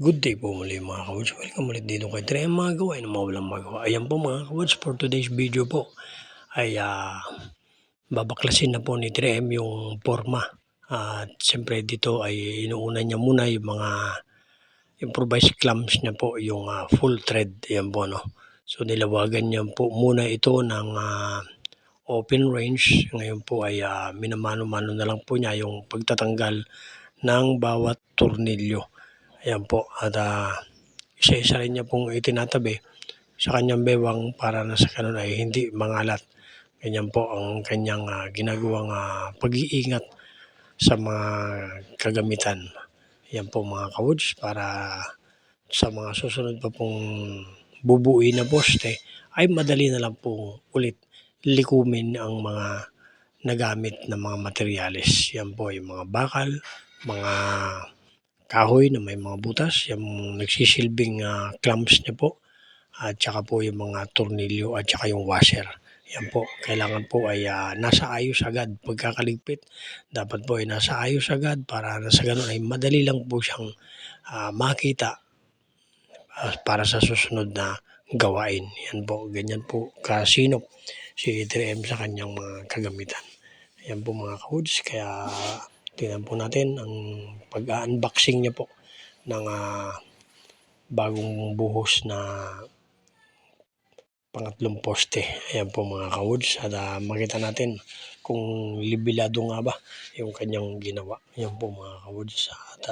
Good day po muli mga ka-Woods. Welcome ulit dito kay Trey, ang mga gawain ng mga walang magawa. Ayan po mga ka-Woods, for today's video po ay babaklasin na po ni Trem yung forma. At siyempre dito ay inuuna niya muna yung mga improvised clamps niya po, yung full thread. Ayan po, no? So nilawagan niya po muna ito ng open range. Ngayon po ay minamano-mano na lang po niya yung pagtatanggal ng bawat tornilyo. Ayan po, at isa-isa rin niya pong itinatabi sa kanyang bewang para na sa ganun ay hindi mangalat. Ganyan po ang kanyang ginagawang pag-iingat sa mga kagamitan. Yan po mga ka-Woods, para sa mga susunod pa pong bubuuin na poste ay madali na lang pong ulit likumin ang mga nagamit na mga materyales. Yan po yung mga bakal, mga kahoy na may mga butas, yung nagsisilbing clamps niya po, at saka po yung mga tornilyo at saka yung washer. Yan po, kailangan po ay nasa ayos agad pagkakaligpit. Dapat po ay nasa ayos agad para sa ganun ay madali lang po siyang makita para sa susunod na gawain. Yan po, ganyan po kasinop si 3M sa kanyang mga kagamitan. Yan po mga ka-Woods, kaya tingnan po natin ang pag-unboxing niya po ng bagong buhos na pangatlong poste. Ayan po mga ka-Woods, at makita natin kung libilado nga ba yung kanyang ginawa. Ayan po mga ka-Woods, at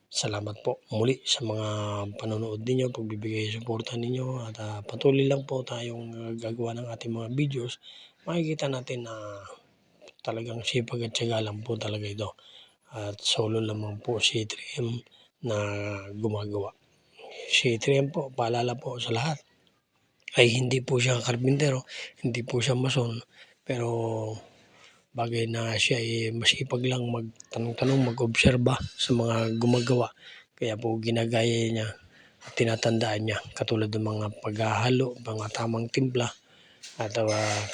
salamat po muli sa mga panonood ninyo, pagbibigay suporta ninyo, at patuloy lang po tayong gagawa ng ating mga videos. Makikita natin na talagang sipag at tiyaga lang po talaga ito, at solo lamang po si 3M na gumagawa. Si 3M po, paalala po sa lahat, ay hindi po siya karpintero, hindi po siya mason, pero bagay na siya ay masipag lang magtanong-tanong, mag-obserba sa mga gumagawa. Kaya po ginagaya niya at tinatandaan niya, katulad ng mga paghahalo, mga tamang timpla, at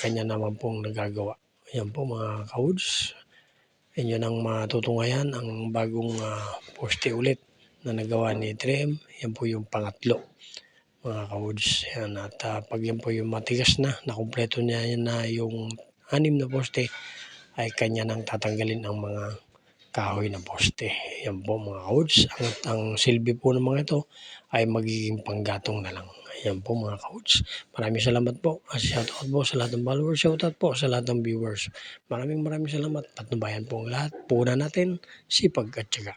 kanya naman pong nagagawa. Ayan po mga ka-Woods, inyo nang matutunghayan ang bagong poste ulit na nagawa ni 3M. Yan po yung pangatlo mga ka-Woods. Yan, at pag yan po yung matigas na, nakumpleto niya na yung 6 na poste, ay kanya nang tatanggalin ang mga kahoy na poste. Yan po mga ka-Woods. Ang silbi po ng mga ito ay magiging panggatong na lang. Ayan po mga ka-Woods. Maraming salamat po. Shoutout po sa lahat ng followers. Shoutout po sa lahat ng viewers. Maraming salamat. Patnubayan po ang lahat. Puna natin sipag at tiyaga.